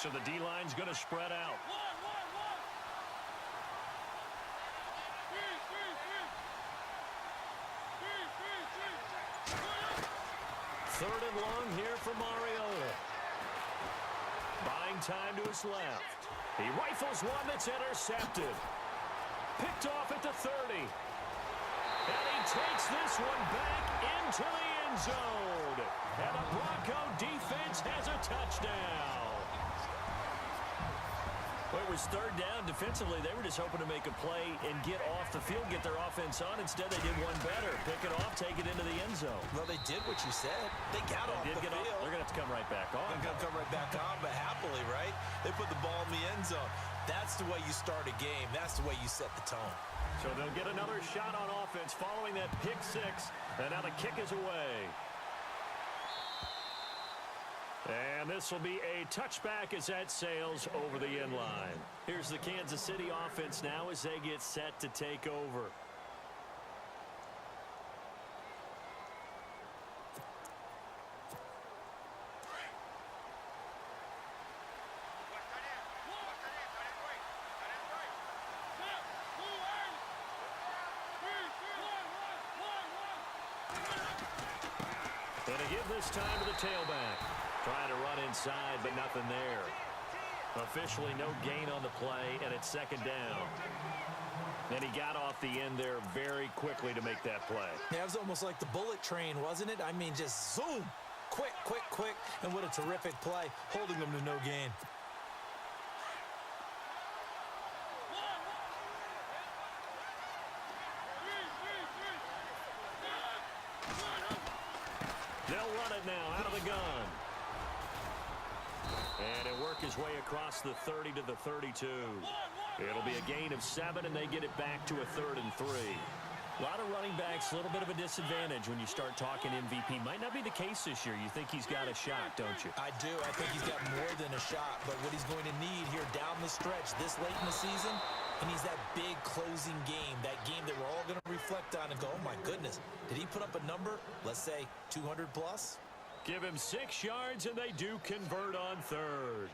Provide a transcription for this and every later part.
So the D-line's going to spread out. Third and long here for Mariota. Buying time to his left. He rifles one that's intercepted. Picked off at the 30. And he takes this one back into the end zone. And the Bronco defense has a touchdown. Well, it was third down. Defensively, they were just hoping to make a play and get off the field, get their offense on. Instead, they did one better. Pick it off, take it into the end zone. Well, they did what you said. They got off the field. They're going to have to come right back on. They're going to come right back on, but happily, right? They put the ball in the end zone. That's the way you start a game. That's the way you set the tone. So they'll get another shot on offense following that pick six. And now the kick is away. And this will be a touchback as that sails over the end line. Here's the Kansas City offense now as they get set to take over. And to give this time to the tailback. Trying to run inside, but nothing there. Officially no gain on the play, and it's second down. And he got off the end there very quickly to make that play. Yeah, it was almost like the bullet train, wasn't it? I mean, just zoom. Quick, quick, quick. And what a terrific play, holding them to no gain. They'll run it now out of the gun. And he'll work his way across the 30 to the 32. It'll be a gain of 7, and they get it back to a 3rd and 3. A lot of running backs, a little bit of a disadvantage when you start talking MVP. Might not be the case this year. You think he's got a shot, don't you? I do. I think he's got more than a shot. But what he's going to need here down the stretch this late in the season, he needs that big closing game, that game that we're all going to reflect on and go, oh, my goodness, did he put up a number, let's say 200 plus? Give him 6 yards, and they do convert on 3rd.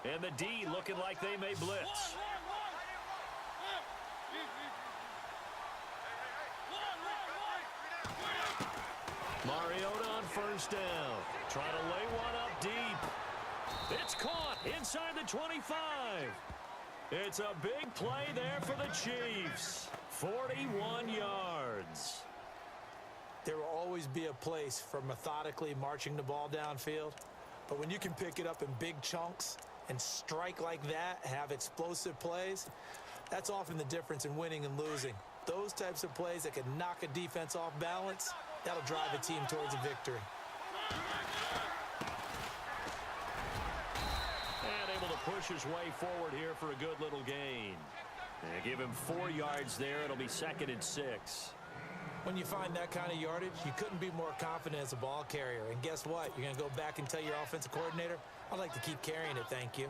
And the D looking like they may blitz. Mariota on first down. Trying to lay one up deep. It's caught inside the 25. It's a big play there for the Chiefs. 41 yards. There will always be a place for methodically marching the ball downfield. But when you can pick it up in big chunks and strike like that, have explosive plays, that's often the difference in winning and losing. Those types of plays that can knock a defense off balance, that'll drive a team towards a victory. And able to push his way forward here for a good little gain. And give him 4 yards there. It'll be 2nd and 6. When you find that kind of yardage, you couldn't be more confident as a ball carrier. And guess what? You're going to go back and tell your offensive coordinator, I'd like to keep carrying it, thank you.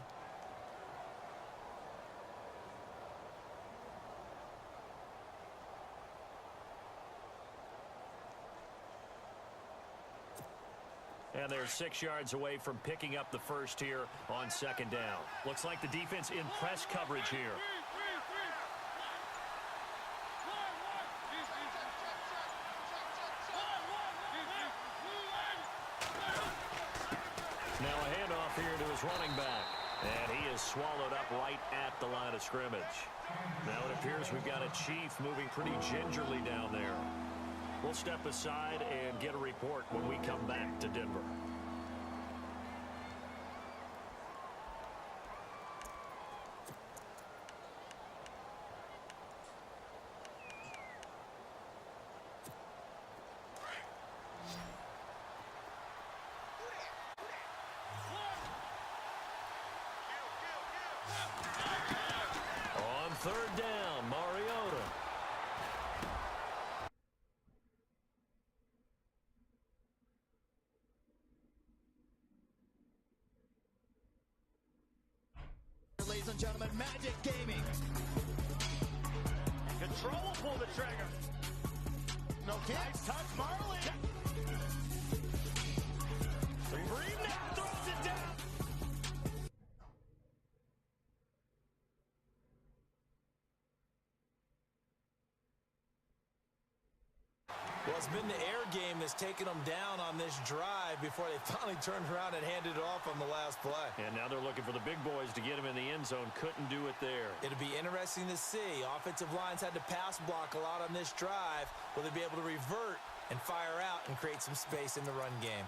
And they're 6 yards away from picking up the first here on 2nd down. Looks like the defense in press coverage here. Now a handoff here to his running back. And he is swallowed up right at the line of scrimmage. Now it appears we've got a Chief moving pretty gingerly down there. We'll step aside and get a report when we come back to Denver. On 3rd down, Mariota. Ladies and gentlemen, Magic Gaming. Control will pull the trigger. No kick. Nice touch, Marley. Referee now throws it down. Well, it's been the air game that's taken them down on this drive before they finally turned around and handed it off on the last play. And now they're looking for the big boys to get him in the end zone. Couldn't do it there. It'll be interesting to see. Offensive lines had to pass block a lot on this drive. Will they be able to revert and fire out and create some space in the run game?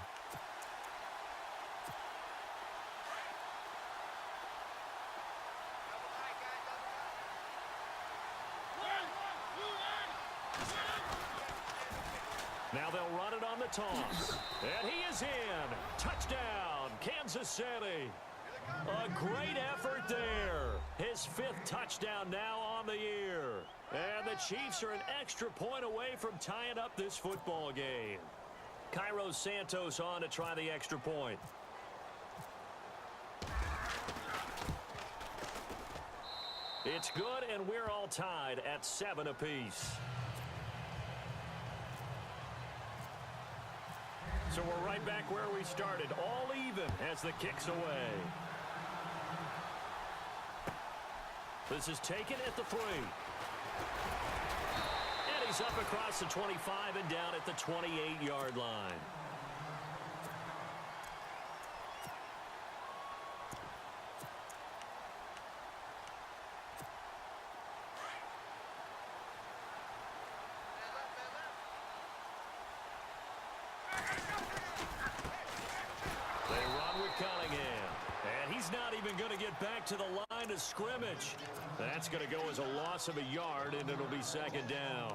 Now they'll run it on the toss. And he is in. Touchdown, Kansas City. A great effort there. His 5th touchdown now on the year. And the Chiefs are an extra point away from tying up this football game. Cairo Santos on to try the extra point. It's good, and we're all tied at 7 apiece. So we're right back where we started, all even as the kick's away. This is taken at the 3. And he's up across the 25 and down at the 28-yard line. Not even going to get back to the line of scrimmage. That's going to go as a loss of a yard, and it'll be 2nd down.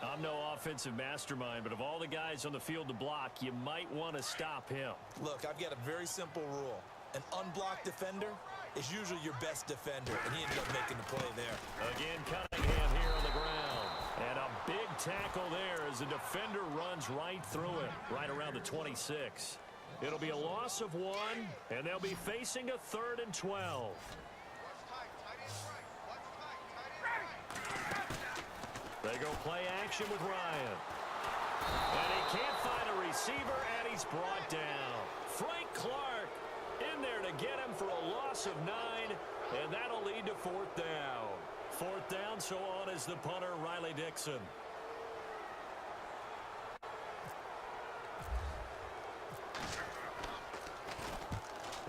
I'm no offensive mastermind, but of all the guys on the field to block, you might want to stop him. Look, I've got a very simple rule. An unblocked defender is usually your best defender, and he ended up making the play there. Again, Cunningham here on the ground. And a big tackle there as the defender runs right through it, right around the 26. It'll be a loss of 1, and they'll be facing a 3rd and 12. They go play action with Ryan. And he can't find a receiver, and he's brought down. Frank Clark in there to get him for a loss of 9, and that'll lead to 4th down. 4th down, so on is the punter, Riley Dixon.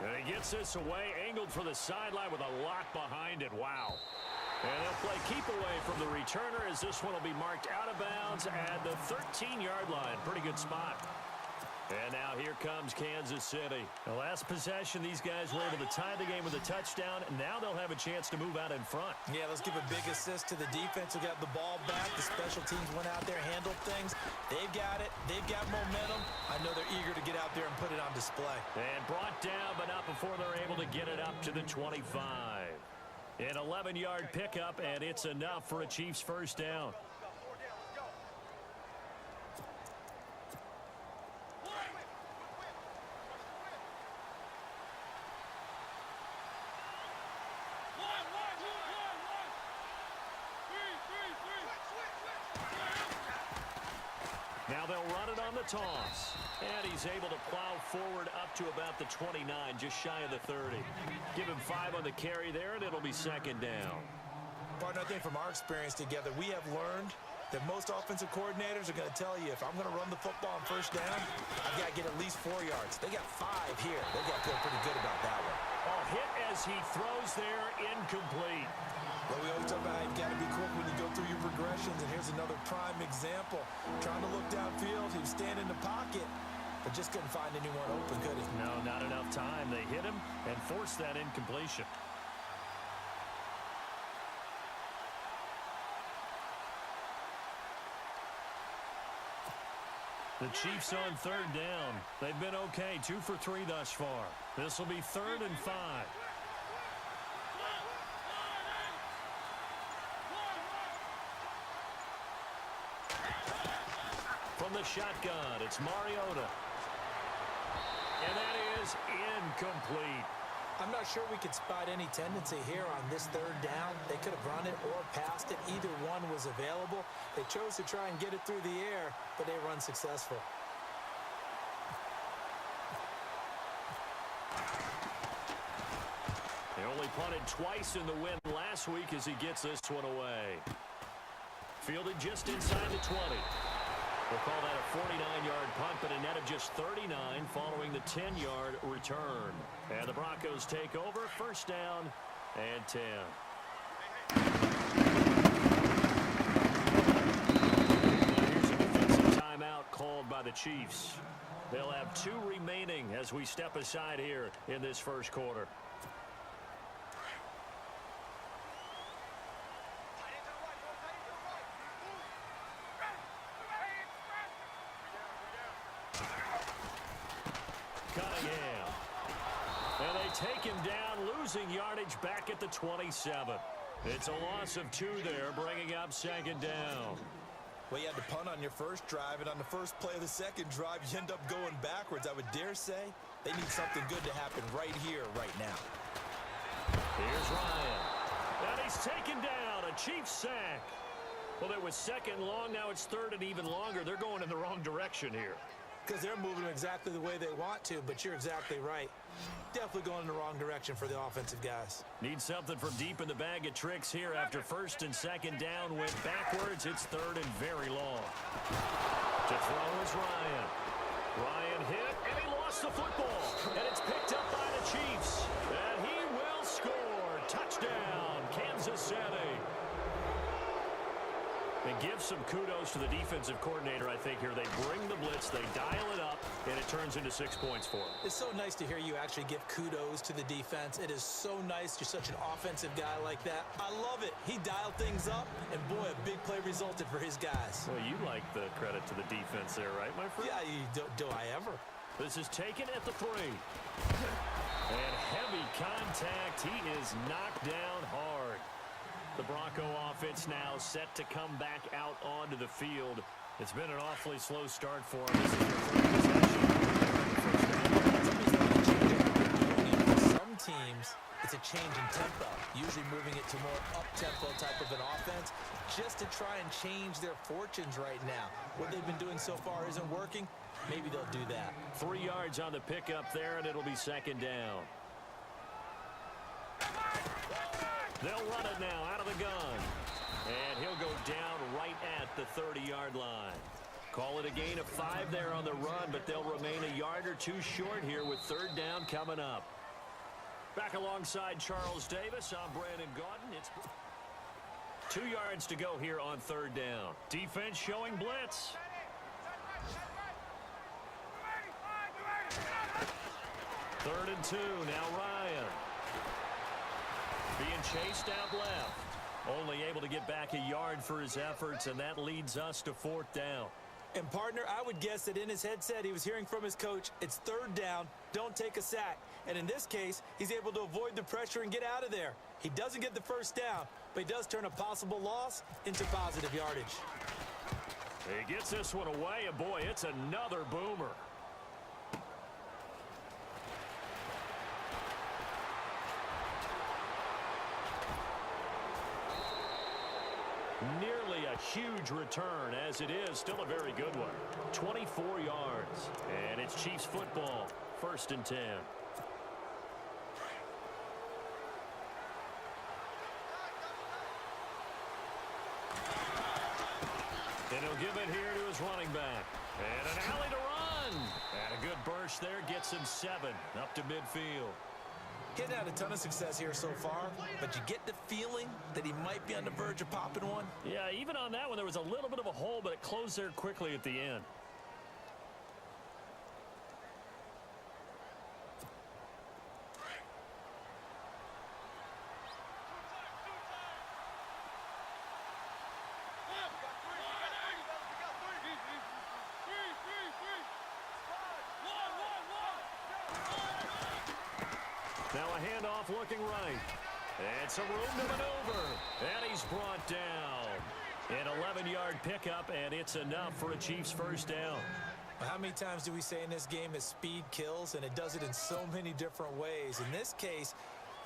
And he gets this away, angled for the sideline with a lock behind it. Wow. And they'll play keep away from the returner as this one will be marked out of bounds at the 13-yard line. Pretty good spot. And now here comes Kansas City. The last possession, these guys were able to tie the game with a touchdown. Now they'll have a chance to move out in front. Yeah, let's give a big assist to the defense who got the ball back. The special teams went out there, handled things. They've got it. They've got momentum. I know they're eager to get out there and put it on display. And brought down, but not before they're able to get it up to the 25. An 11-yard pickup, and it's enough for a Chiefs 1st down. Now they'll run it on the toss. And he's able to plow forward up to about the 29, just shy of the 30. Give him 5 on the carry there, and it'll be 2nd down. Partner, I think from our experience together, we have learned that most offensive coordinators are going to tell you, if I'm going to run the football on 1st down, I've got to get at least 4 yards. They got 5 here. They got to feel pretty good about that one. Oh, hit as he throws there, incomplete. Well, we always talk about how you've got to be quick when you go through your progressions, and here's another prime example. Trying to look downfield, he was standing in the pocket, but just couldn't find anyone open, could he? No, not enough time. They hit him and forced that incompletion. The Chiefs on 3rd down. They've been okay, 2 for 3 thus far. This will be 3rd and 5. From the shotgun, it's Mariota. And that is incomplete. I'm not sure we could spot any tendency here on this third down. They could have run it or passed it. Either one was available. They chose to try and get it through the air, but they run successful. They only punted twice in the win last week as he gets this one away. Fielded just inside the 20. We'll call that a 49-yard punt, but a net of just 39 following the 10-yard return. And the Broncos take over, first down and 10. Here's a defensive timeout called by the Chiefs. They'll have 2 remaining as we step aside here in this first quarter. And they take him down, losing yardage back at the 27. It's a loss of 2 there, bringing up second down. Well, you had to punt on your first drive, and on the first play of the second drive, you end up going backwards. I would dare say they need something good to happen right here, right now. Here's Ryan. And he's taken down, a Chiefs sack. Well, there was second long, now it's third and even longer. They're going in the wrong direction here. Because they're moving exactly the way they want to, but you're exactly right. Definitely going in the wrong direction for the offensive guys. Need something from deep in the bag of tricks here after first and second down went backwards. It's third and very long. To throw is Ryan. Ryan hit, and he lost the football. And it's picked up by the Chiefs. And he will score. Touchdown, Kansas City. And give some kudos to the defensive coordinator, I think, here. They bring the blitz, they dial it up, and it turns into 6 points for them. It's so nice to hear you actually give kudos to the defense. It is so nice. You're such an offensive guy like that. I love it. He dialed things up, and boy, a big play resulted for his guys. Well, you like the credit to the defense there, right, my friend? Yeah, do I ever? This is taken at the 3. And heavy contact. He is knocked down hard. The Bronco offense now set to come back out onto the field. It's been an awfully slow start for them. This is their first possession. Some teams, it's a change in tempo, usually moving it to more up-tempo type of an offense, just to try and change their fortunes right now. What they've been doing so far isn't working. Maybe they'll do that. 3 yards on the pickup there, and it'll be second down. They'll run it now out of the gun. And he'll go down right at the 30-yard line. Call it a gain of 5 there on the run, but they'll remain a yard or 2 short here with third down coming up. Back alongside Charles Davis, I'm Brandon Gaudin. It's 2 yards to go here on third down. Defense showing blitz. Third and 2, now Ryan. Being chased out left. Only able to get back a yard for his efforts, and that leads us to fourth down. And, partner, I would guess that in his headset he was hearing from his coach, it's third down, don't take a sack. And in this case, he's able to avoid the pressure and get out of there. He doesn't get the first down, but he does turn a possible loss into positive yardage. He gets this one away, and boy, it's another boomer. Nearly a huge return, as it is still a very good one. 24 yards, and it's Chiefs football, first and 10. And he'll give it here to his running back. And an alley to run. And a good burst there gets him 7 up to midfield. Getting had a ton of success here so far, but you get the feeling that he might be on the verge of popping one. Yeah, even on that one, there was a little bit of a hole, but it closed there quickly at the end. Now a handoff looking right. And some room to maneuver. And he's brought down. An 11-yard pickup, and it's enough for a Chiefs first down. How many times do we say in this game that speed kills, and it does it in so many different ways? In this case,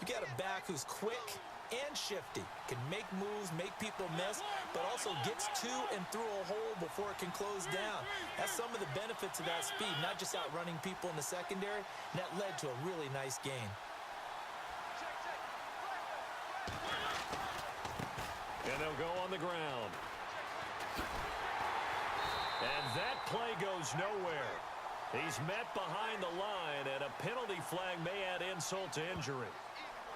you got a back who's quick and shifty, can make moves, make people miss, but also gets to and through a hole before it can close down. That's some of the benefits of that speed, not just outrunning people in the secondary, and that led to a really nice gain. And they'll go on the ground. And that play goes nowhere. He's met behind the line, and a penalty flag may add insult to injury.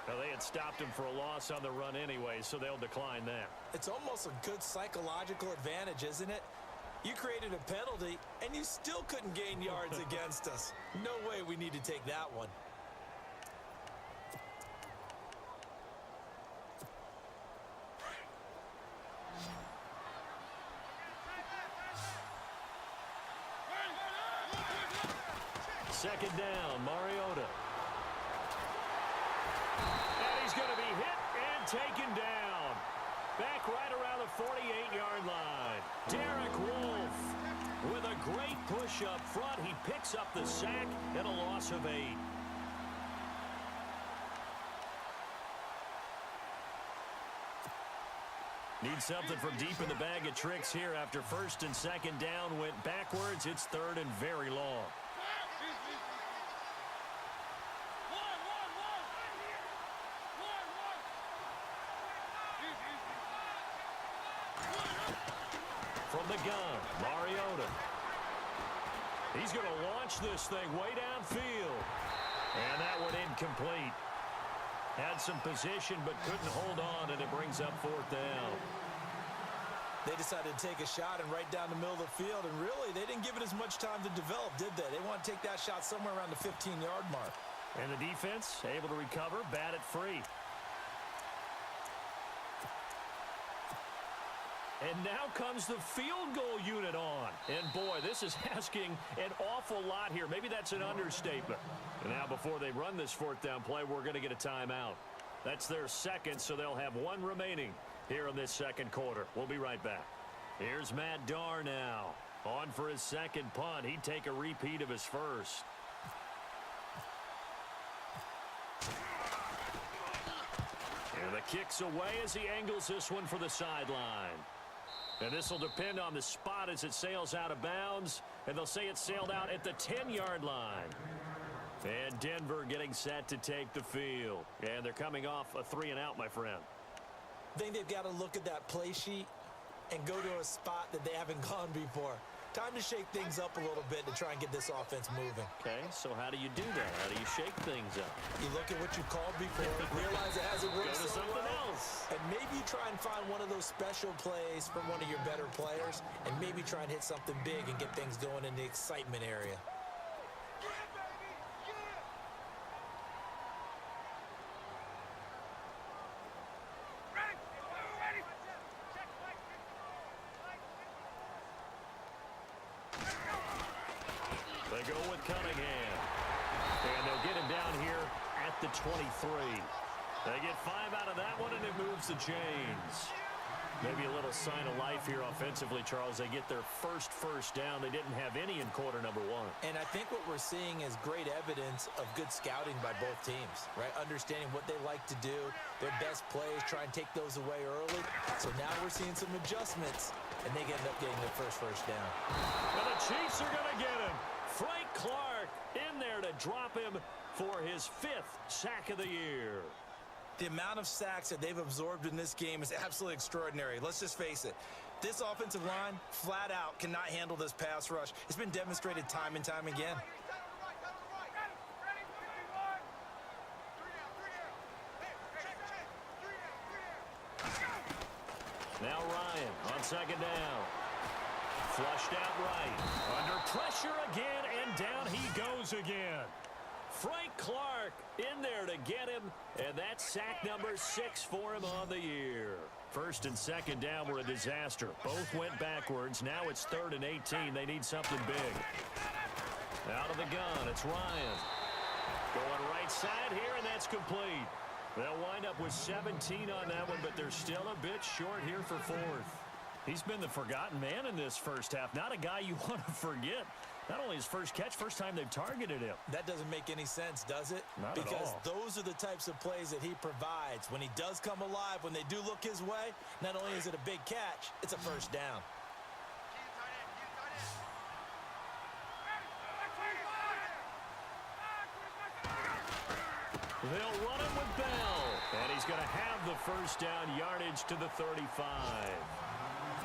Now, they had stopped him for a loss on the run anyway, so they'll decline that. It's almost a good psychological advantage, isn't it? You created a penalty, and you still couldn't gain yards against us. No way we need to take that one. Second down, Mariota. And he's going to be hit and taken down. Back right around the 48-yard line. Derek Wolfe with a great push up front. He picks up the sack and a loss of 8. Need something from deep in the bag of tricks here after first and second down went backwards. It's third and very long. From the gun, Mariota. He's going to launch this thing way downfield. And that one incomplete. Had some position but couldn't hold on, and it brings up fourth down. They decided to take a shot and right down the middle of the field, and really, they didn't give it as much time to develop, did they? They want to take that shot somewhere around the 15-yard mark. And the defense able to recover, bat it free. And now comes the field goal unit on. And boy, this is asking an awful lot here. Maybe that's an understatement. And now before they run this fourth down play, we're going to get a timeout. That's their second, so they'll have one remaining here in this second quarter. We'll be right back. Here's Matt Darr now. On for his second punt. He'd take a repeat of his first. And the kick's away as he angles this one for the sideline. And this will depend on the spot as it sails out of bounds. And they'll say it sailed out at the 10-yard line. And Denver getting set to take the field. And they're coming off a 3-and-out, my friend. I think they've got to look at that play sheet and go to a spot that they haven't gone before. Time to shake things up a little bit to try and get this offense moving. Okay, so how do you do that? How do you shake things up? You look at what you called before, realize it hasn't worked Go to so something well, else. and maybe you try and find one of those special plays from one of your better players, and maybe try and hit something big and get things going in the excitement area. They go with Cunningham. And they'll get him down here at the 23. They get 5 out of that one, and it moves the chains. Maybe a little sign of life here offensively, Charles. They get their first down. They didn't have any in quarter number 1. And I think what we're seeing is great evidence of good scouting by both teams, right? Understanding what they like to do, their best plays, try and take those away early. So now we're seeing some adjustments, and they end up getting their first down. And the Chiefs are going to get him. Frank Clark in there to drop him for his 5th sack of the year. The amount of sacks that they've absorbed in this game is absolutely extraordinary. Let's just face it. This offensive line, flat out, cannot handle this pass rush. It's been demonstrated time and time again. Now Ryan on second down. Flushed out right. Under pressure again, and down he goes again. Frank Clark in there to get him, and that's sack number 6 for him on the year. First and second down were a disaster. Both went backwards. Now it's 3rd and 18. They need something big. Out of the gun, it's Ryan. Going right side here, and that's complete. They'll wind up with 17 on that one, but they're still a bit short here for 4th. He's been the forgotten man in this first half. Not a guy you want to forget Not only his first catch, first time they've targeted him. That doesn't make any sense, does it? Not at because all. Those are the types of plays that he provides. When he does come alive, when they do look his way, not only is it a big catch, it's a first down. They'll run it with Bell. And he's going to have the first down yardage to the 35.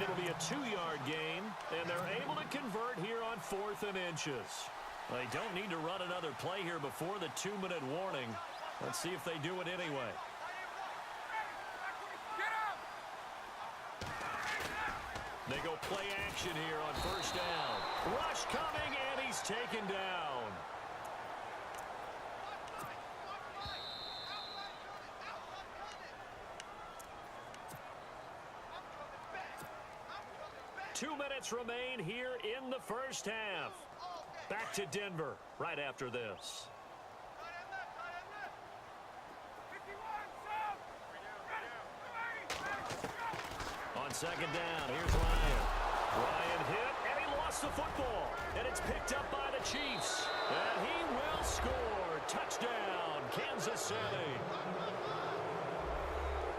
It'll be a 2-yard gain, and they're able to convert here on 4th and inches. They don't need to run another play here before the 2-minute warning. Let's see if they do it anyway. They go play action here on first down. Rush coming, and he's taken down. Two minutes remain here in the first half. Back to Denver right after this. On second down, here's Ryan. Ryan hit, and he lost the football. And it's picked up by the Chiefs. And he will score. Touchdown, Kansas City.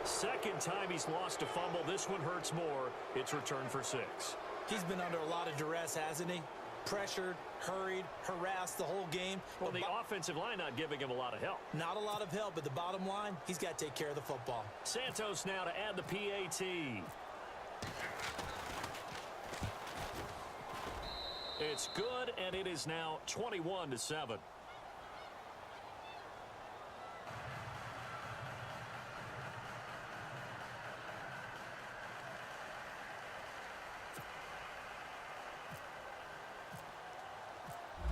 Second time he's lost a fumble. This one hurts more. It's returned for 6. He's been under a lot of duress, hasn't he? Pressured, hurried, harassed the whole game. Well, the offensive line not giving him a lot of help. Not a lot of help, but the bottom line, he's got to take care of the football. Santos now to add the PAT. It's good, and it is now 21-7.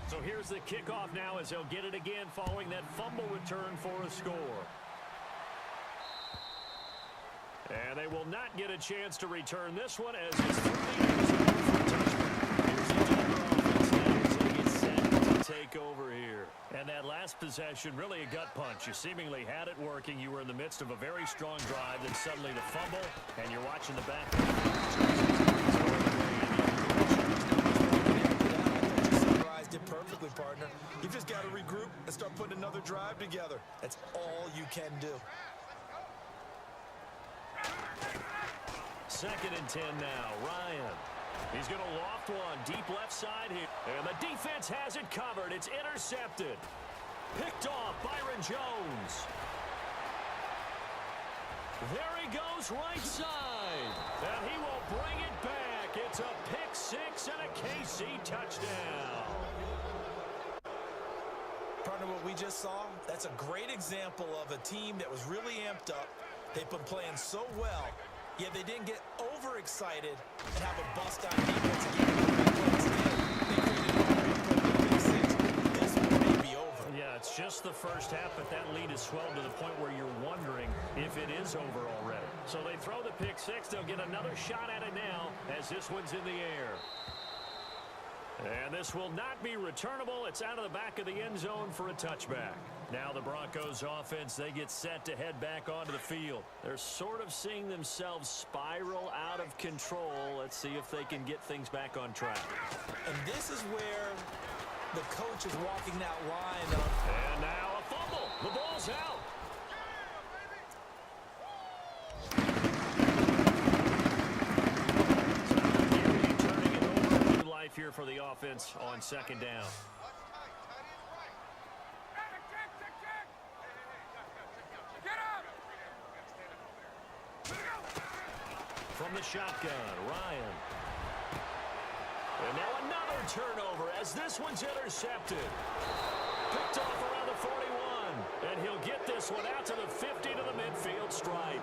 So here's the kickoff now as they'll get it again following that fumble return for a score. And they will not get a chance to return this one as it's through the end zone for a touchdown. Here's the Denver offense now as they get set to take over here. And that last possession, really a gut punch. You seemingly had it working. You were in the midst of a very strong drive, then suddenly the fumble, and you're watching the back. It perfectly, partner. You've just got to regroup and start putting another drive together. That's all you can do. 2nd and 10 now. Ryan. He's going to loft one deep left side here. And the defense has it covered. It's intercepted. Picked off Byron Jones. There he goes right side. And he will bring it back. It's a pick 6 and a KC touchdown. Partner, what we just saw, that's a great example of a team that was really amped up. They've been playing so well, yet they didn't get overexcited and have a bust on defense again. This one may be over. Yeah, it's just the first half, but that lead is swelled to the point where you're wondering if it is over already. So they throw the pick 6. They'll get another shot at it now as this one's in the air. And this will not be returnable. It's out of the back of the end zone for a touchback. Now the Broncos offense, they get set to head back onto the field. They're sort of seeing themselves spiral out of control. Let's see if they can get things back on track. And this is where the coach is walking that line of... And now a fumble. The ball's out. Here for the offense on second down. From the shotgun, Ryan. And now another turnover as this one's intercepted. Picked off around the 41. And he'll get this one out to the 50 to the midfield stripe.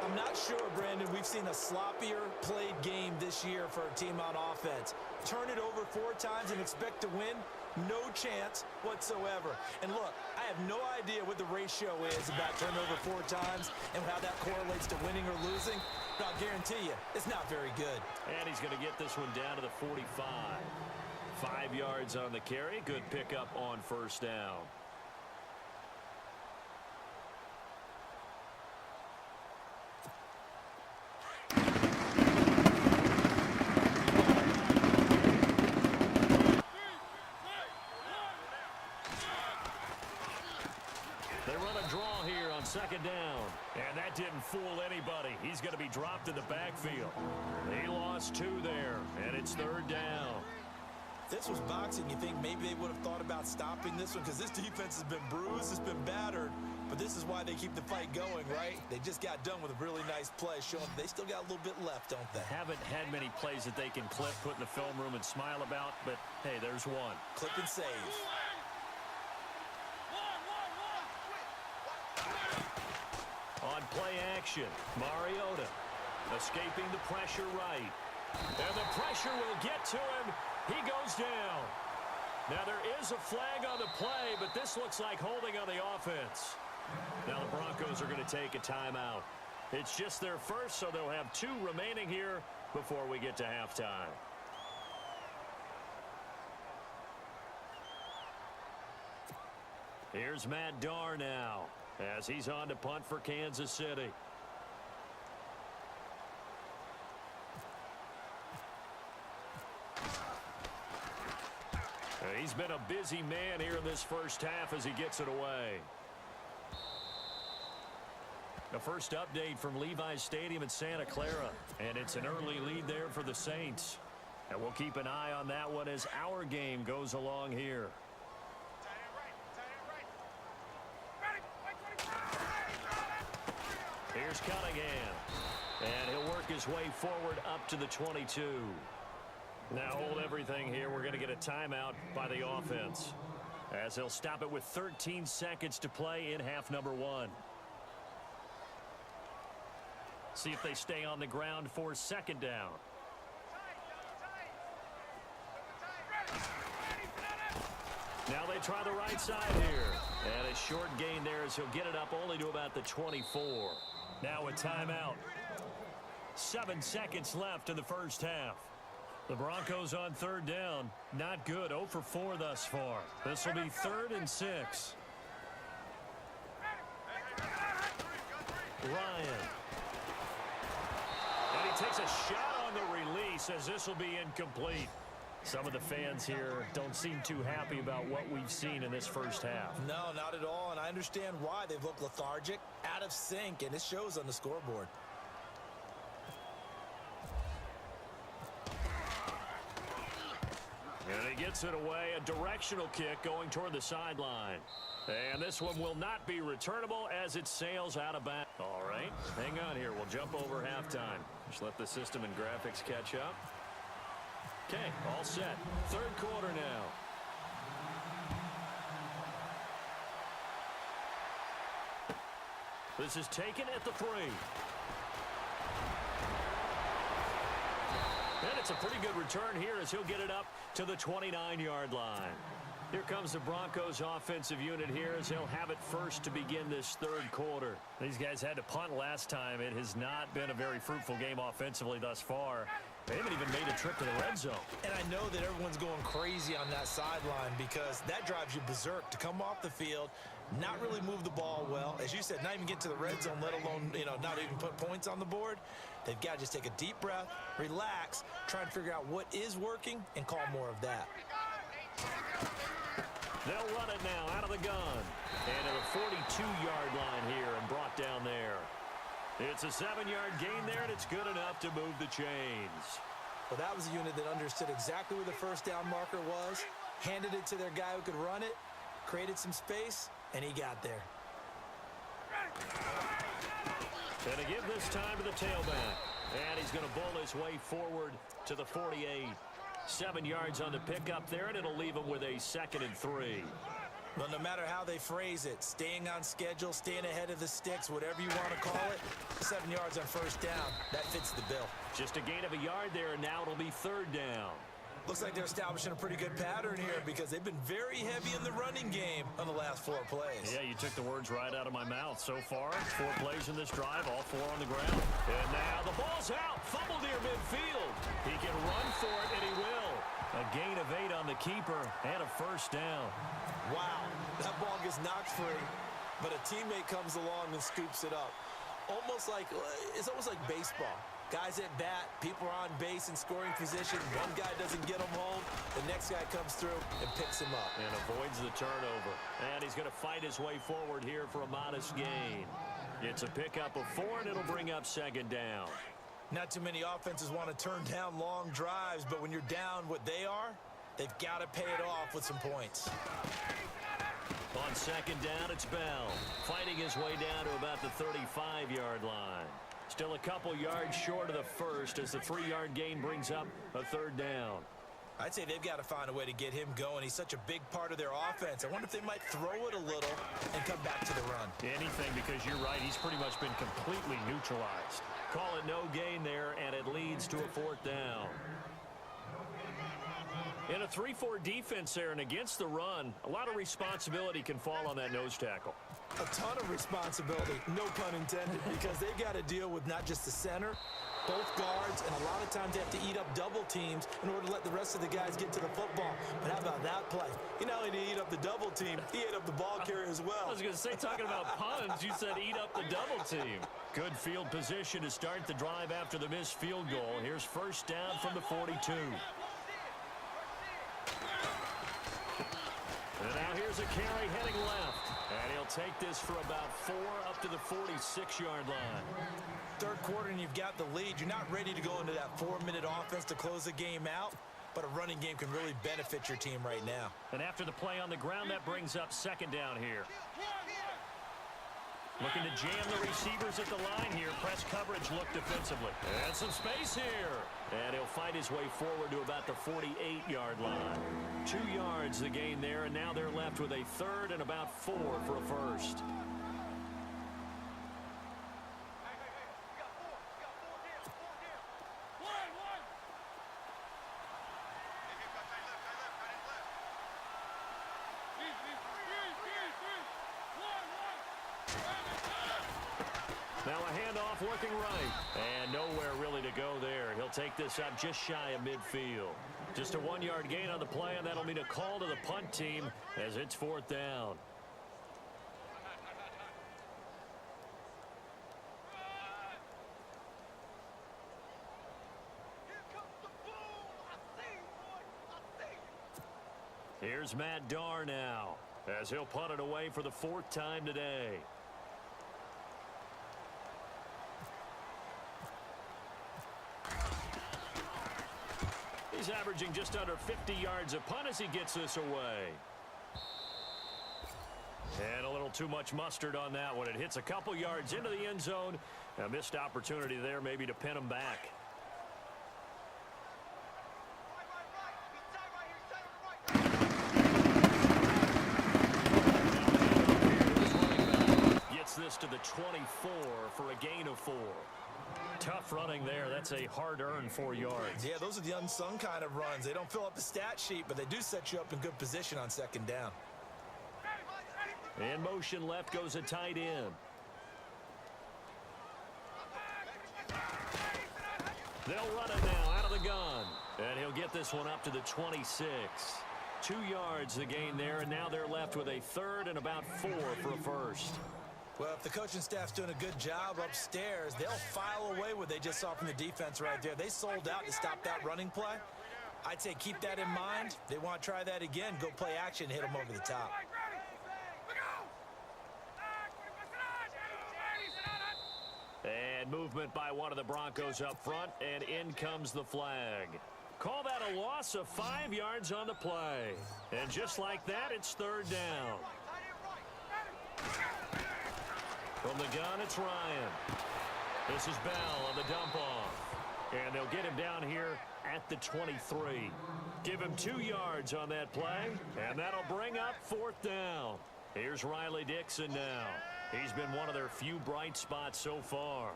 I'm not sure, Brandon, we've seen a sloppier played game this year for a team on offense. Turn it over 4 times and expect to win? No chance whatsoever. And look, I have no idea what the ratio is about turnover 4 times and how that correlates to winning or losing, but I'll guarantee you, it's not very good. And he's going to get this one down to the 45. 5 yards on the carry. Good pickup on first down. second down. And that didn't fool anybody. He's going to be dropped in the backfield. He lost 2 there, and it's third down. If this was boxing, you think maybe they would have thought about stopping this one because this defense has been bruised, it's been battered, but this is why they keep the fight going, right? They just got done with a really nice play, showing they still got a little bit left, don't they? Haven't had many plays that they can clip, put in the film room, and smile about, but, hey, there's one. Clip and save. On play action, Mariota escaping the pressure right. And the pressure will get to him. He goes down. Now there is a flag on the play, but this looks like holding on the offense. Now the Broncos are going to take a timeout. It's just their first, so they'll have 2 remaining here before we get to halftime. Here's Matt Darr now as he's on to punt for Kansas City. He's been a busy man here in this first half as he gets it away. The first update from Levi's Stadium in Santa Clara, and it's an early lead there for the Saints. And we'll keep an eye on that one as our game goes along here. Here's Cunningham, and he'll work his way forward up to the 22. Now hold everything here. We're going to get a timeout by the offense as they'll stop it with 13 seconds to play in half number 1. See if they stay on the ground for second down. Now they try the right side here. And a short gain there as he'll get it up only to about the 24. Now a timeout. 7 seconds left in the first half. The Broncos on third down. Not good. 0 for 4 thus far. This will be 3rd and 6. Ryan. And he takes a shot on the release as this will be incomplete. Some of the fans here don't seem too happy about what we've seen in this first half. No, not at all, and I understand why. They've looked lethargic, out of sync, and it shows on the scoreboard. And he gets it away, a directional kick going toward the sideline. And this one will not be returnable as it sails out of bounds. All right, hang on here. We'll jump over halftime. Just let the system and graphics catch up. Okay, all set. Third quarter now. This is taken at the 3. And it's a pretty good return here as he'll get it up to the 29-yard line. Here comes the Broncos offensive unit here as he'll have it first to begin this third quarter. These guys had to punt last time. It has not been a very fruitful game offensively thus far. They haven't even made a trip to the red zone. And I know that everyone's going crazy on that sideline because that drives you berserk to come off the field, not really move the ball well. As you said, not even get to the red zone, let alone, not even put points on the board. They've got to just take a deep breath, relax, try and figure out what is working, and call more of that. They'll run it now out of the gun. And at the 42-yard line here and brought down there. It's a 7-yard gain there, and it's good enough to move the chains. Well, that was a unit that understood exactly where the first down marker was, handed it to their guy who could run it, created some space, and he got there. And to give this time to the tailback. And he's going to bull his way forward to the 48. 7 yards on the pickup there, and it'll leave him with a 2nd and 3. Well, no matter how they phrase it, staying on schedule, staying ahead of the sticks, whatever you want to call it, 7 yards on first down, that fits the bill. Just a gain of a yard there, and now it'll be 3rd down. Looks like they're establishing a pretty good pattern here because they've been very heavy in the running game on the last 4 plays. Yeah, you took the words right out of my mouth. So far, 4 plays in this drive, all 4 on the ground. And now the ball's out, fumbled near midfield. He can run for it, and he will. A gain of 8 on the keeper and a first down. Wow, that ball gets knocked free, but a teammate comes along and scoops it up. It's almost like baseball. Guys at bat, people are on base in scoring position. One guy doesn't get him home. The next guy comes through and picks him up. And avoids the turnover. And he's going to fight his way forward here for a modest gain. It's a pickup of 4, and it'll bring up second down. Not too many offenses want to turn down long drives, but when you're down what they are, they've got to pay it off with some points. On second down, it's Bell, fighting his way down to about the 35-yard line. Still a couple yards short of the first as the 3-yard gain brings up a third down. I'd say they've got to find a way to get him going. He's such a big part of their offense. I wonder if they might throw it a little and come back to the run. Anything, because you're right. He's pretty much been completely neutralized. Call it no gain there, and it leads to a fourth down. In a 3-4 defense there and against the run, a lot of responsibility can fall on that nose tackle. A ton of responsibility, no pun intended, because they've got to deal with not just the center, both guards, and a lot of times they have to eat up double teams in order to let the rest of the guys get to the football. But how about that play? He not only did he eat up the double team, he ate up the ball carrier as well. I was going to say, talking about puns, you said eat up the double team. Good field position to start the drive after the missed field goal. Here's first down from the 42. And now here's a carry heading left. And he'll take this for about 4 up to the 46-yard line. Third quarter and you've got the lead. You're not ready to go into that 4-minute offense to close the game out, but a running game can really benefit your team right now. And after the play on the ground, that brings up second down here. Looking to jam the receivers at the line here. Press coverage look defensively. And some space here. And he'll fight his way forward to about the 48-yard line. 2 yards the gain there, and now they're left with a third and about 4 for a first. Now a handoff working right. And nowhere really to go there. He'll take this up just shy of midfield. Just a 1-yard gain on the play, and that'll mean a call to the punt team as it's fourth down. Here's Matt Darr now as he'll punt it away for the 4th time today. He's averaging just under 50 yards a punt as he gets this away. And a little too much mustard on that one. It hits a couple yards into the end zone. A missed opportunity there maybe to pin him back. Gets this to the 24 for a gain of 4. Tough running there. That's a hard-earned 4 yards. Yeah, those are the unsung kind of runs. They don't fill up the stat sheet, but they do set you up in good position on second down. In motion left goes a tight end. They'll run it now out of the gun. And he'll get this one up to the 26. 2 yards the gain there, and now they're left with a third and about 4 for a first. Well, if the coaching staff's doing a good job upstairs, they'll file away what they just saw from the defense right there. They sold out to stop that running play. I'd say keep that in mind. They want to try that again. Go play action, hit them over the top. And movement by one of the Broncos up front, and in comes the flag. Call that a loss of 5 yards on the play. And just like that, it's third down. From the gun, it's Ryan. This is Bell on the dump-off. And they'll get him down here at the 23. Give him 2 yards on that play, and that'll bring up fourth down. Here's Riley Dixon now. He's been one of their few bright spots so far.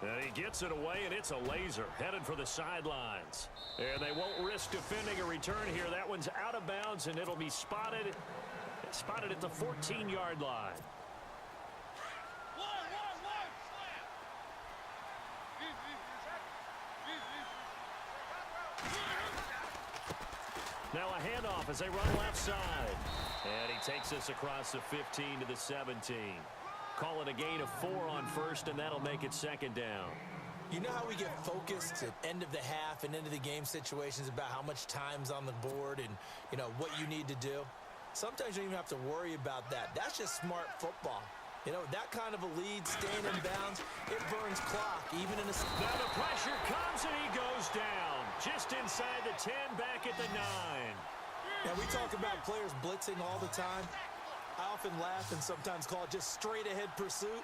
And he gets it away, and it's a laser headed for the sidelines. And they won't risk defending a return here. That one's out of bounds, and it'll be spotted at the 14-yard line. Now a handoff as they run left side. And he takes us across the 15 to the 17. Call it a gain of 4 on first, and that'll make it second down. You know how we get focused at end of the half and into the game situations about how much time's on the board and, you know, what you need to do? Sometimes you don't even have to worry about that. That's just smart football. You know, that kind of a lead, staying in bounds, it burns clock, even in a... Now the pressure comes, and he goes down. Just inside the 10, back at the 9. Now, we talk about players blitzing all the time. I often laugh and sometimes call it just straight-ahead pursuit.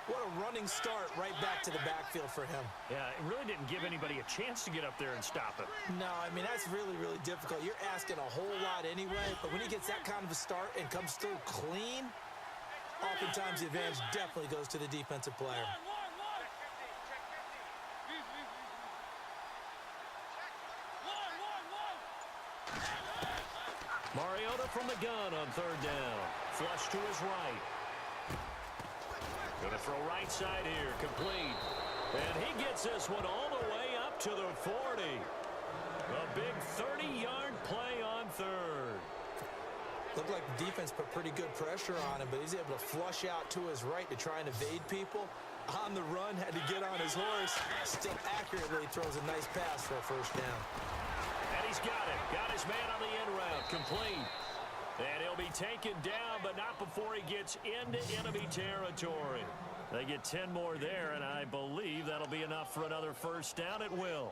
What a running start right back to the backfield for him. Yeah, it really didn't give anybody a chance to get up there and stop him. No, I mean, that's really, really difficult. You're asking a whole lot anyway, but when he gets that kind of a start and comes through clean, oftentimes the advantage definitely goes to the defensive player. Mariota from the gun on third down. Flush to his right. Gonna throw right side here, complete. And he gets this one all the way up to the 40. A big 30-yard play on third. Looked like the defense put pretty good pressure on him, but he's able to flush out to his right to try and evade people. On the run, had to get on his horse. Still accurately throws a nice pass for a first down. And he's got it. Got his man on the end route, complete. And he'll be taken down, but not before he gets into enemy territory. They get 10 more there, and I believe that'll be enough for another first down. It will.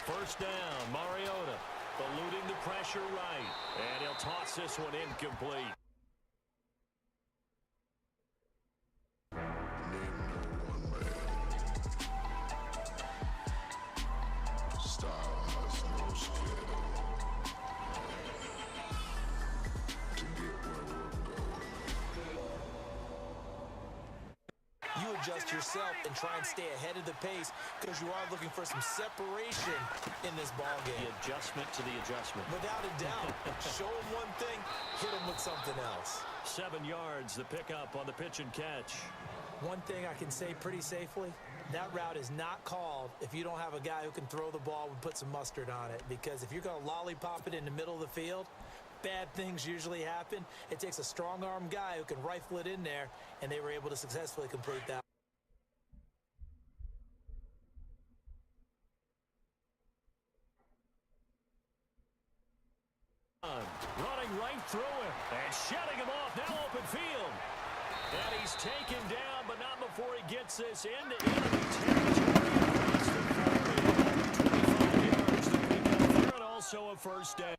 First down, Mariota eluding the pressure right. And he'll toss this one incomplete. Adjust yourself and try and stay ahead of the pace because you are looking for some separation in this ball game. The adjustment to the adjustment. Without a doubt. Show them one thing, hit them with something else. 7 yards, the pickup on the pitch and catch. One thing I can say pretty safely, that route is not called if you don't have a guy who can throw the ball and put some mustard on it. Because if you're going to lollipop it in the middle of the field, bad things usually happen. It takes a strong-arm guy who can rifle it in there, and they were able to successfully complete that. Running right through him and shutting him off. Now open field. And he's taken down, but not before he gets this into enemy territory. 25 yards to pick up there, and also a first down.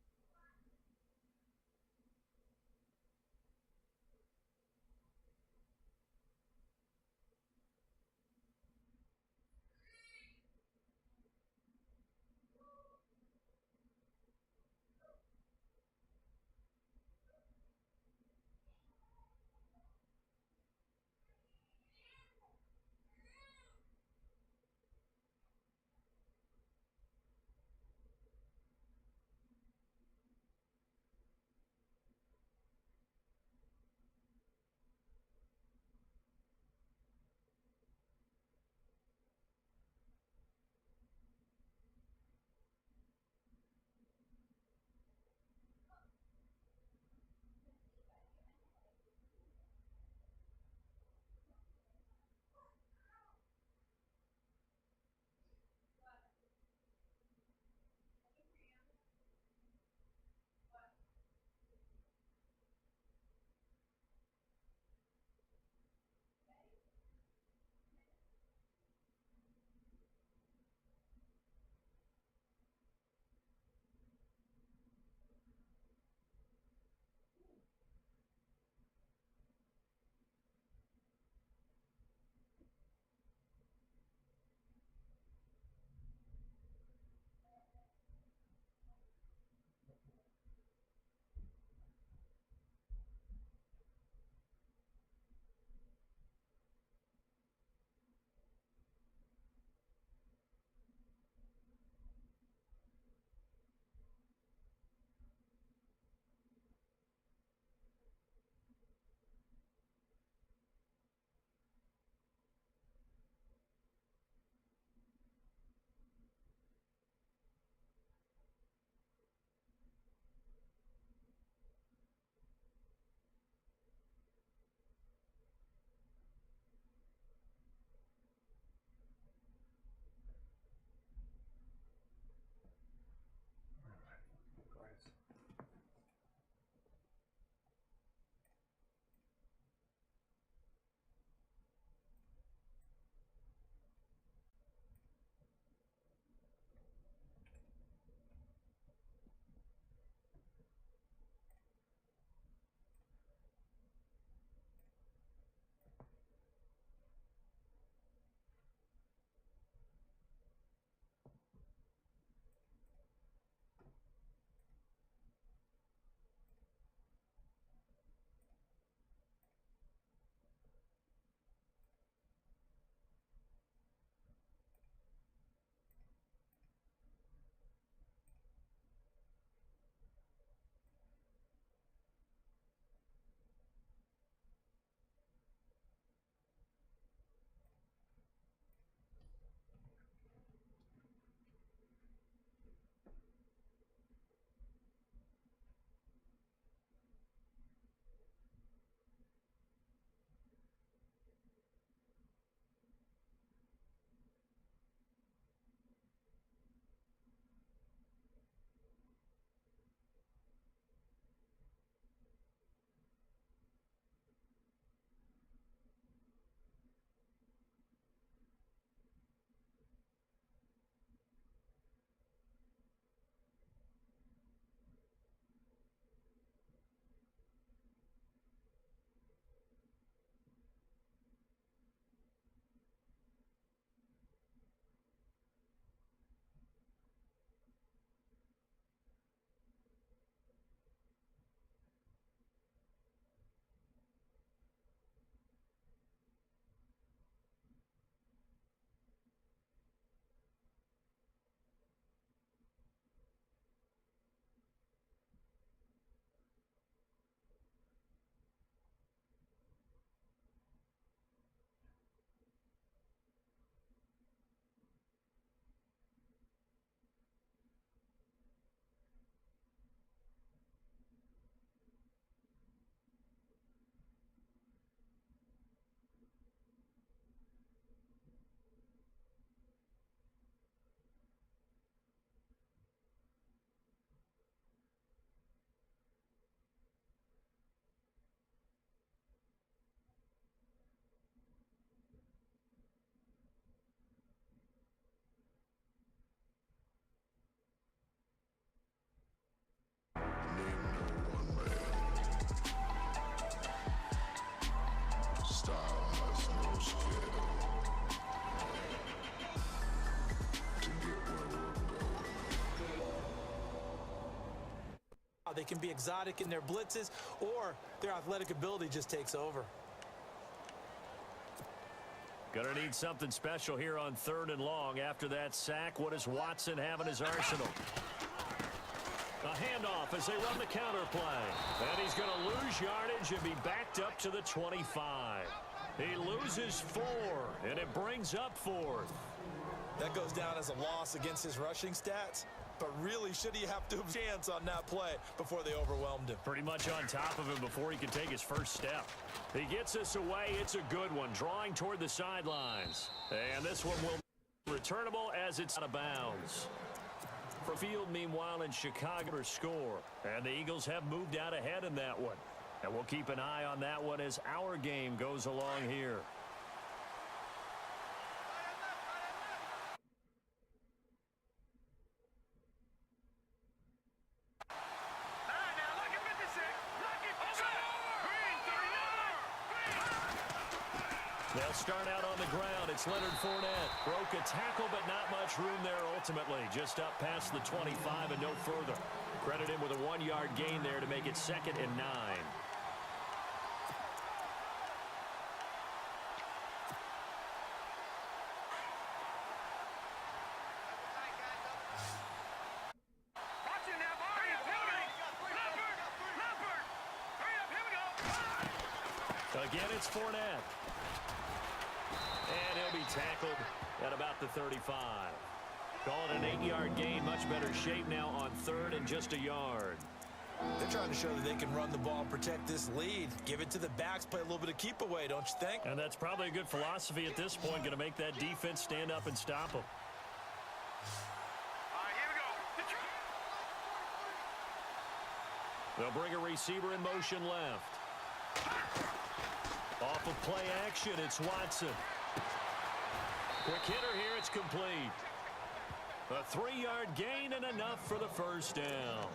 They can be exotic in their blitzes, or their athletic ability just takes over. Gonna need something special here on 3rd and long. After that sack, what does Watson have in his arsenal? A handoff as they run the counter play. And he's going to lose yardage and be backed up to the 25. He loses 4, and it brings up 4th. That goes down as a loss against his rushing stats. But really, should he have to have a chance on that play before they overwhelmed him? Pretty much on top of him before he can take his first step. He gets this away. It's a good one, drawing toward the sidelines. And this one will be returnable as it's out of bounds. For field, meanwhile, in Chicago score. And the Eagles have moved out ahead in that one. And we'll keep an eye on that one as our game goes along here. They'll start out on the ground. It's Leonard Fournette. Broke a tackle, but not much room there ultimately. Just up past the 25 and no further. Credit him with a 1-yard gain there to make it 2nd and 9. Again, it's Fournette. And he'll be tackled at about the 35. Call it an 8-yard gain. Much better shape now on 3rd and just a yard. They're trying to show that they can run the ball, protect this lead. Give it to the backs, play a little bit of keep away, don't you think? And that's probably a good philosophy at this point. Going to make that defense stand up and stop them. They'll bring a receiver in motion left. Off of play action, it's Watson. Quick hitter here, it's complete. A 3-yard gain and enough for the first down.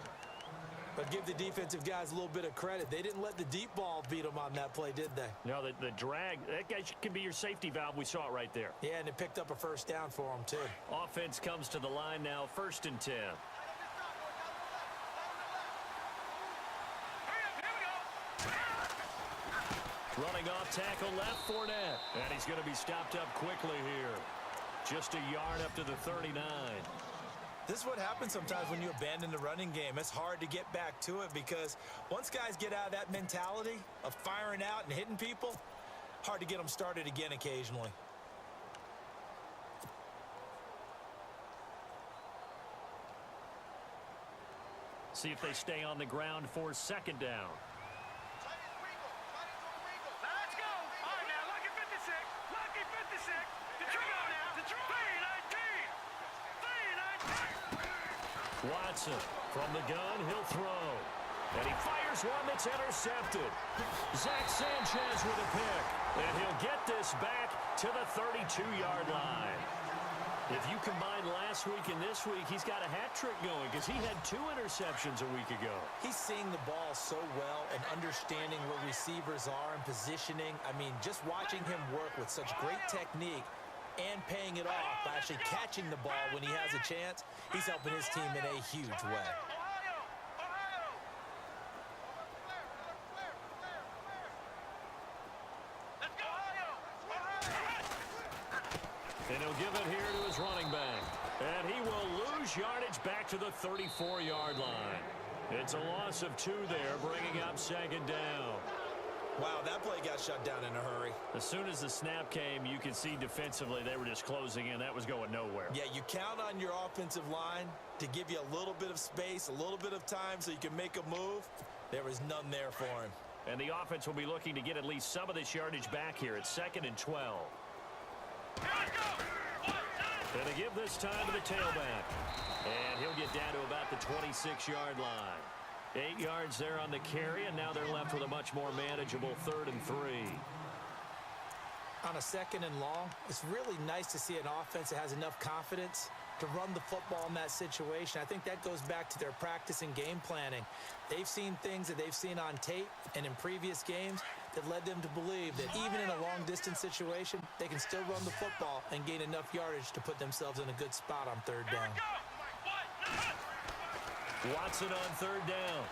But give the defensive guys a little bit of credit. They didn't let the deep ball beat them on that play, did they? No, the drag, that guy can be your safety valve. We saw it right there. Yeah, and it picked up a first down for them, too. Offense comes to the line now, 1st and 10. Running off tackle left, Fournette. And he's going to be stopped up quickly here. Just a yard up to the 39. This is what happens sometimes when you abandon the running game. It's hard to get back to it because once guys get out of that mentality of firing out and hitting people, hard to get them started again occasionally. See if they stay on the ground for 2nd down. Watson from the gun, he'll throw. And he fires one that's intercepted. Zach Sanchez with a pick. And he'll get this back to the 32-yard line. If you combine last week and this week, he's got a hat trick going because he had 2 interceptions a week ago. He's seeing the ball so well and understanding where receivers are and positioning. I mean, just watching him work with such great technique and paying it off by actually catching the ball when he has a chance, he's helping his team in a huge way. And he'll give it here to his running back. And he will lose yardage back to the 34-yard line. It's a loss of 2 there, bringing up 2nd down. Wow, that play got shut down in a hurry. As soon as the snap came, you could see defensively they were just closing in. That was going nowhere. Yeah, you count on your offensive line to give you a little bit of space, a little bit of time so you can make a move. There was none there for him. And the offense will be looking to get at least some of this yardage back here. It's 2nd and 12. And they give this time to the tailback. And he'll get down to about the 26-yard line. 8 yards there on the carry, and now they're left with a much more manageable 3rd and 3. On a 2nd and long, it's really nice to see an offense that has enough confidence to run the football in that situation. I think that goes back to their practice and game planning. They've seen things that they've seen on tape and in previous games that led them to believe that even in a long-distance situation, they can still run the football and gain enough yardage to put themselves in a good spot on 3rd down. Watson on third down.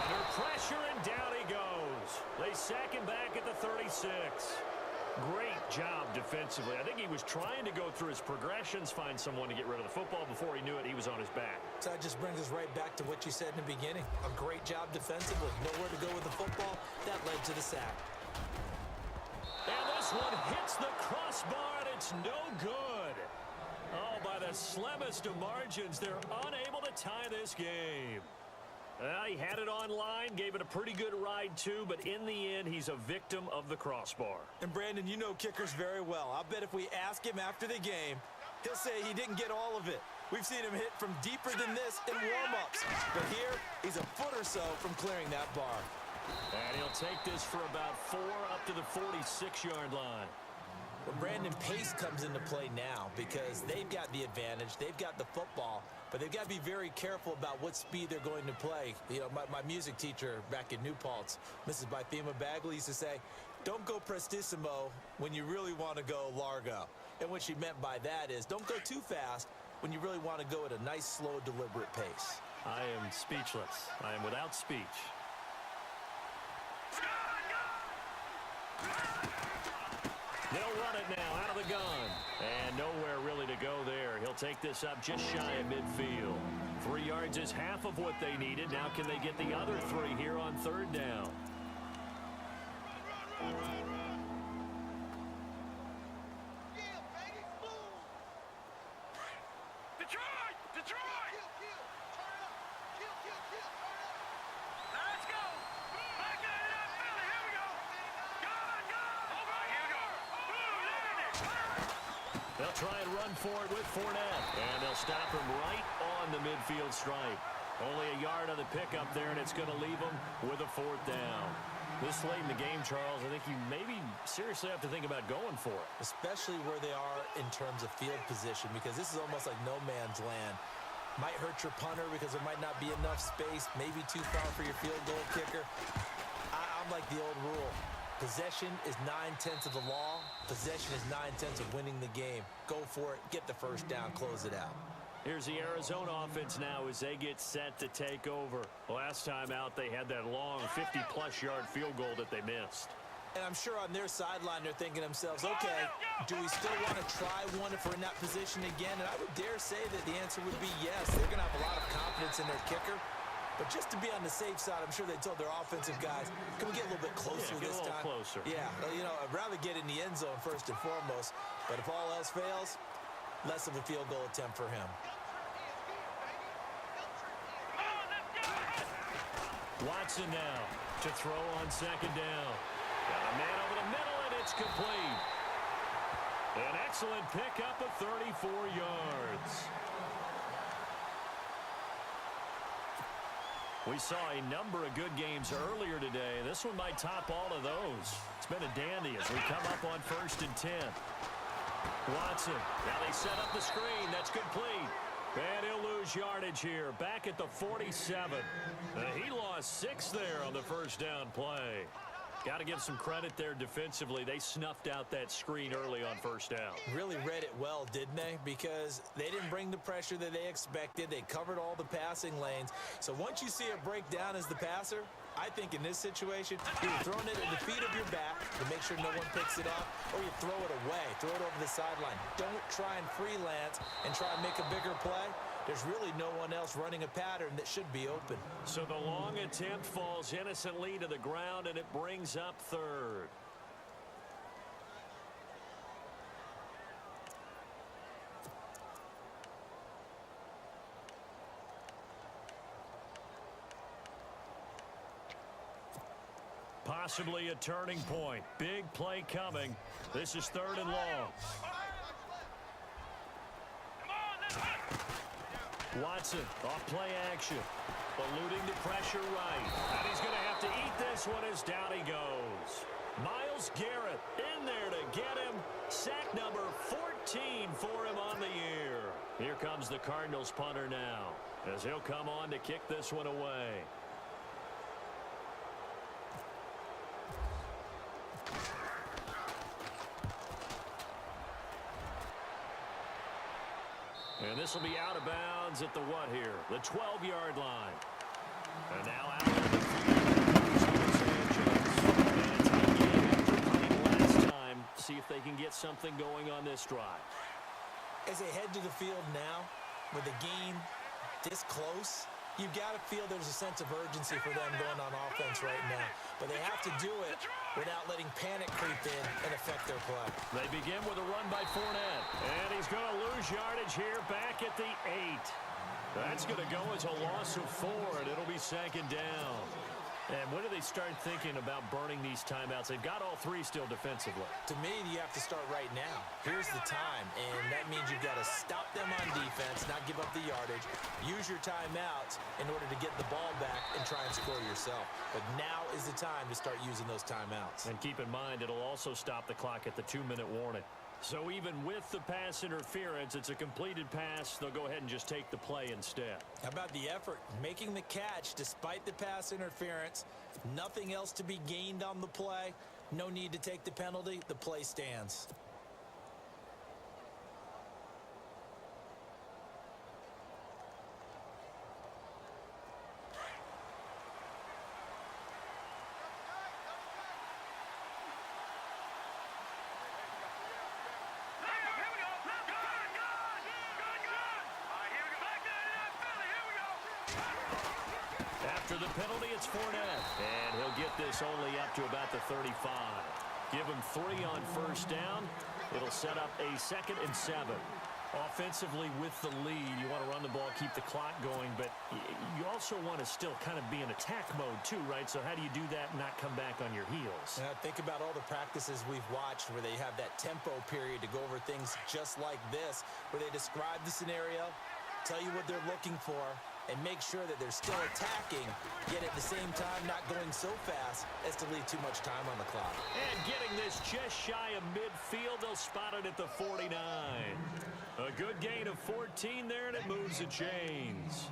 Under pressure, and down he goes. They sack him back at the 36. Great job defensively. I think he was trying to go through his progressions, find someone to get rid of the football. Before he knew it, he was on his back. So that just brings us right back to what you said in the beginning. A great job defensively. Nowhere to go with the football. That led to the sack. And this one hits the crossbar, and it's no good. Oh, by the slimmest of margins, they're unable to tie this game. He had it online, gave it a pretty good ride, too, but in the end, he's a victim of the crossbar. And, Brandon, you know kickers very well. I'll bet if we ask him after the game, he'll say he didn't get all of it. We've seen him hit from deeper than this in warm-ups. But here, he's a foot or so from clearing that bar. And he'll take this for about 4 up to the 46-yard line. But Brandon, pace comes into play now because they've got the advantage. They've got the football, but they've got to be very careful about what speed they're going to play. You know, my music teacher back in New Paltz, Mrs. Bythema Bagley, used to say, don't go prestissimo when you really want to go largo. And what she meant by that is don't go too fast when you really want to go at a nice, slow, deliberate pace. I am speechless. I am without speech. They'll run it now out of the gun. And nowhere really to go there. He'll take this up just shy of midfield. 3 yards is half of what they needed. Now can they get the other 3 here on third down? They'll try and run for it with Fournette. And they'll stop him right on the midfield stripe. Only a yard on the pickup there, and it's going to leave them with a 4th down. This late in the game, Charles, I think you maybe seriously have to think about going for it. Especially where they are in terms of field position, because this is almost like no man's land. Might hurt your punter because there might not be enough space, maybe too far for your field goal kicker. I'm like the old rule. Possession is 9/10 of the law. Possession is 9/10 of winning the game. Go for it, get the first down, close it out. Here's the Arizona offense now as they get set to take over. Last time out, they had that long 50-plus yard field goal that they missed. And I'm sure on their sideline, they're thinking to themselves, okay, do we still want to try one if we're in that position again? And I would dare say that the answer would be yes. They're going to have a lot of confidence in their kicker. But just to be on the safe side, I'm sure they told their offensive guys, can we get a little bit closer this time? Closer. Yeah, you know, I'd rather get in the end zone first and foremost. But if all else fails, less of a field goal attempt for him. Watson now to throw on second down. Got a man over the middle, and it's complete. An excellent pickup of 34 yards. We saw a number of good games earlier today. This one might top all of those. It's been a dandy as we come up on 1st and 10. Watson. Now they set up the screen. That's complete. And he'll lose yardage here. Back at the 47. He lost 6 there on the first down play. Got to give some credit there defensively. They snuffed out that screen early on first down. Really read it well, didn't they? Because they didn't bring the pressure that they expected. They covered all the passing lanes. So once you see it break down as the passer, I think in this situation, you're throwing it at the feet of your back to make sure no one picks it up, or you throw it away, throw it over the sideline. Don't try and freelance and try and make a bigger play. There's really no one else running a pattern that should be open. So the long attempt falls innocently to the ground, and it brings up 3rd. Possibly a turning point. Big play coming. This is 3rd and long. Watson off play action. Eluding the pressure right. And he's going to have to eat this one as down he goes. Myles Garrett in there to get him. Sack number 14 for him on the year. Here comes the Cardinals punter now as he'll come on to kick this one away. And this will be out of bounds at the what here? The 12-yard line. And now out of the last time. See if they can get something going on this drive. As they head to the field now, with the game this close, you've got to feel there's a sense of urgency for them going on offense right now. But they have to do it without letting panic creep in and affect their play. They begin with a run by Fournette. And he's going to lose yardage here back at the 8. That's going to go as a loss of 4, and it'll be second down. And when do they start thinking about burning these timeouts? They've got all 3 still defensively. To me, you have to start right now. Here's the time, and that means you've got to stop them on defense, not give up the yardage, use your timeouts in order to get the ball back and try and score yourself. But now is the time to start using those timeouts. And keep in mind, it'll also stop the clock at the 2-minute warning. So even with the pass interference, it's a completed pass. They'll go ahead and just take the play instead. How about the effort? Making the catch despite the pass interference. Nothing else to be gained on the play. No need to take the penalty. The play stands. After the penalty, it's Fournette. And he'll get this only up to about the 35. Give him 3 on first down. It'll set up a 2nd and 7. Offensively with the lead, you want to run the ball, keep the clock going, but you also want to still kind of be in attack mode too, right? So how do you do that and not come back on your heels? Think about all the practices we've watched where they have that tempo period to go over things just like this, where they describe the scenario, tell you what they're looking for, and make sure that they're still attacking, yet at the same time not going so fast as to leave too much time on the clock. And getting this just shy of midfield, they'll spot it at the 49. A good gain of 14 there, and it moves the chains.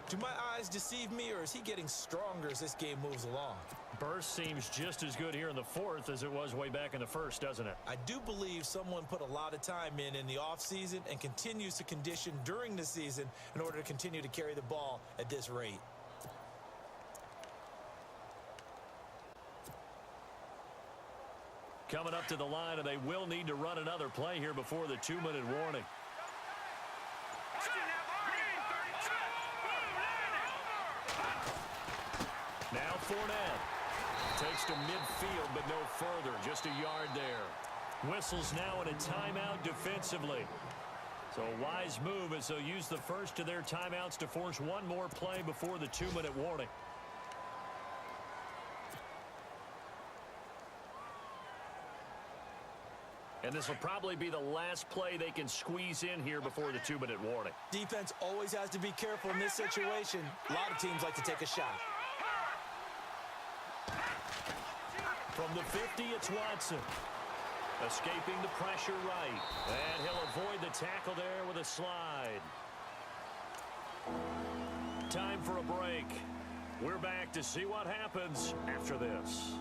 Do my eyes deceive me, or is he getting stronger as this game moves along? Burst seems just as good here in the 4th as it was way back in the 1st, doesn't it? I do believe someone put a lot of time in the offseason and continues to condition during the season in order to continue to carry the ball at this rate. Coming up to the line, and they will need to run another play here before the 2-minute warning. Now Fournette takes to midfield, but no further, just a yard there. Whistles now in a timeout defensively. So a wise move as they'll use the first of their timeouts to force one more play before the 2-minute warning. And this will probably be the last play they can squeeze in here before the 2-minute warning. Defense always has to be careful in this situation. A lot of teams like to take a shot. From the 50, it's Watson. Escaping the pressure right. And he'll avoid the tackle there with a slide. Time for a break. We're back to see what happens after this.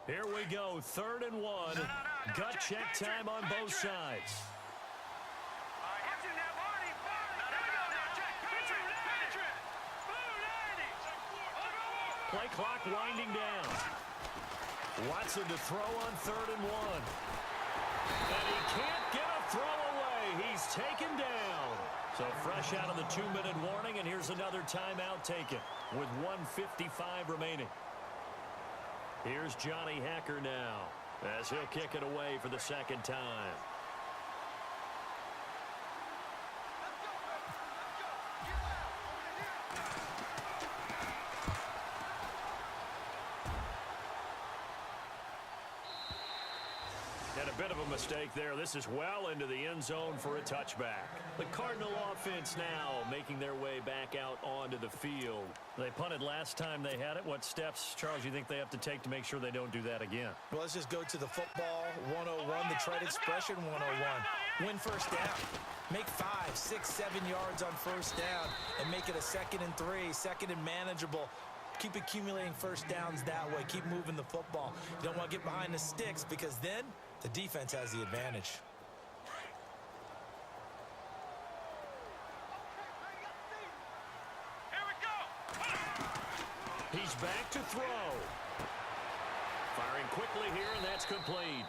Here we go, 3rd and 1. Gut check time on both sides. Play clock winding down. Watson to throw on 3rd and 1. And he can't get a throw away. He's taken down. So fresh out of the 2-minute warning, and here's another timeout taken with 1:55 remaining. Here's Johnny Hacker now as he'll kick it away for the 2nd time. And a a bit of a mistake there. This is well into the end zone for a touchback. The Cardinal offense now making their way back out onto the field. They punted last time they had it. What steps, Charles, you think they have to take to make sure they don't do that again? Well, let's just go to the football 101, the trade expression 101. Win first down. Make 5, 6, 7 yards on first down and make it a 2nd and 3, 2nd and manageable. Keep accumulating first downs that way. Keep moving the football. You don't want to get behind the sticks because then the defense has the advantage. He's back to throw. Firing quickly here, and that's complete.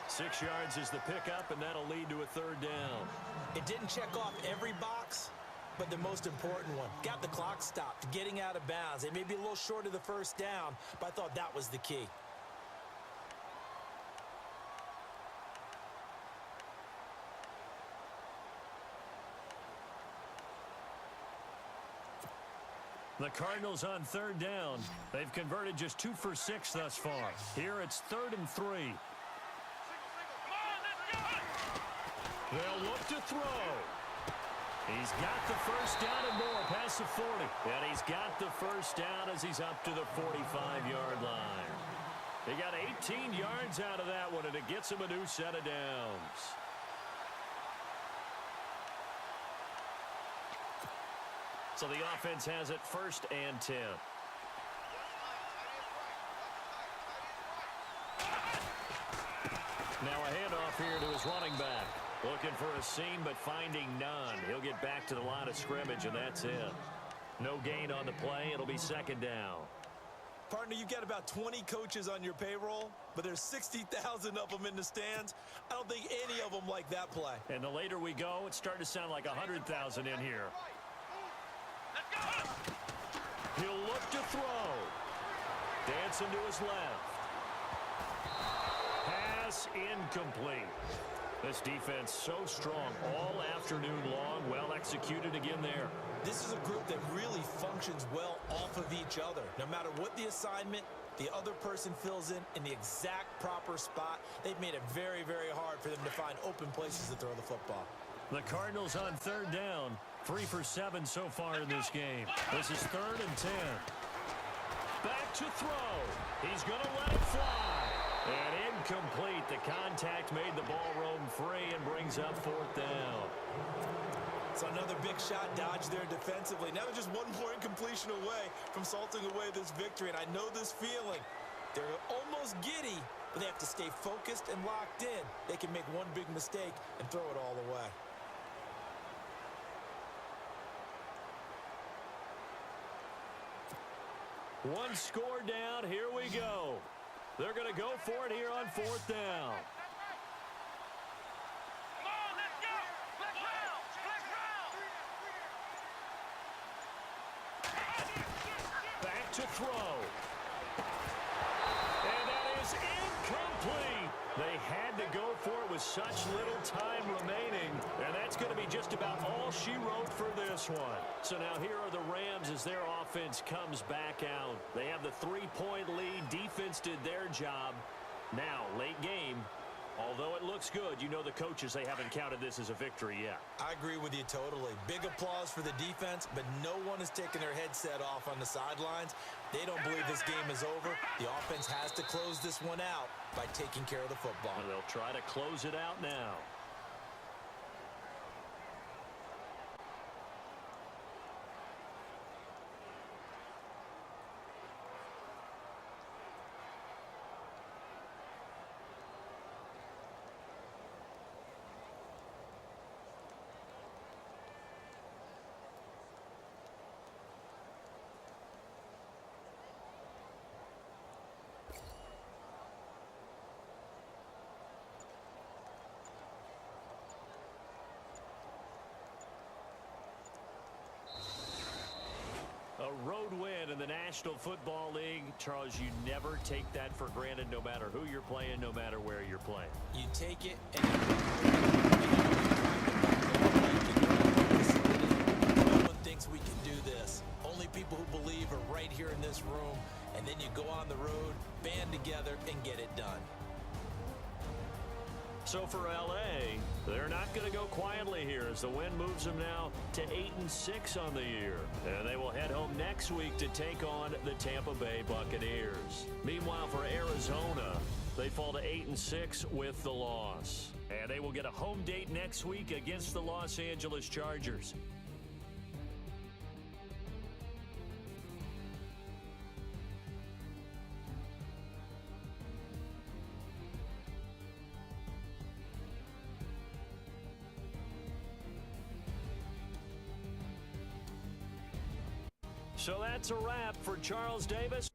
6 yards is the pickup, and that'll lead to a 3rd down. It didn't check off every box, but the most important one. Got the clock stopped, getting out of bounds. They may be a little short of the first down, but I thought that was the key. The Cardinals on 3rd down. They've converted just 2 for 6 thus far. Here it's 3rd and 3. They'll look to throw. He's got the first down and more past the 40. And he's got the first down as he's up to the 45-yard line. He got 18 yards out of that one, and it gets him a new set of downs. So the offense has it 1st and 10. Now a handoff here to his running back. Looking for a seam, but finding none. He'll get back to the line of scrimmage, and that's it. No gain on the play. It'll be 2nd down. Partner, you've got about 20 coaches on your payroll, but there's 60,000 of them in the stands. I don't think any of them like that play. And the later we go, it's starting to sound like 100,000 in here. He'll look to throw. Dancing to his left. Pass incomplete. This defense so strong all afternoon long. Well executed again there. This is a group that really functions well off of each other. No matter what the assignment, the other person fills in the exact proper spot. They've made it very, very hard for them to find open places to throw the football. The Cardinals on 3rd down. 3 for 7 so far in this game. This is 3rd and 10. Back to throw. He's going to let it fly. And incomplete. The contact made the ball roam free and brings up 4th down. So another big shot dodge there defensively. Now they're just one more incompletion away from salting away this victory. And I know this feeling. They're almost giddy, but they have to stay focused and locked in. They can make one big mistake and throw it all away. One score down. Here we go. They're going to go for it here on 4th down. Back to throw. And that is incomplete. They had to go for it with such little time remaining. And that's going to be just about all she wrote for this one. So now here are the Rams as their offense comes back out. They have the 3-point lead. Defense did their job. Now, late game. Although it looks good, you know the coaches, they haven't counted this as a victory yet. I agree with you totally. Big applause for the defense, but no one is taking their headset off on the sidelines. They don't believe this game is over. The offense has to close this one out by taking care of the football. And they'll try to close it out now. A road win in the National Football League. Charles, you never take that for granted no matter who you're playing, no matter where you're playing. You take it and no one thinks we can do this. Only people who believe are right here in this room, and then you go on the road, band together, and get it done. So for L.A., they're not going to go quietly here as the win moves them now to 8-6 on the year. And they will head home next week to take on the Tampa Bay Buccaneers. Meanwhile, for Arizona, they fall to 8-6 with the loss. And they will get a home date next week against the Los Angeles Chargers. So that's a wrap for Charles Davis.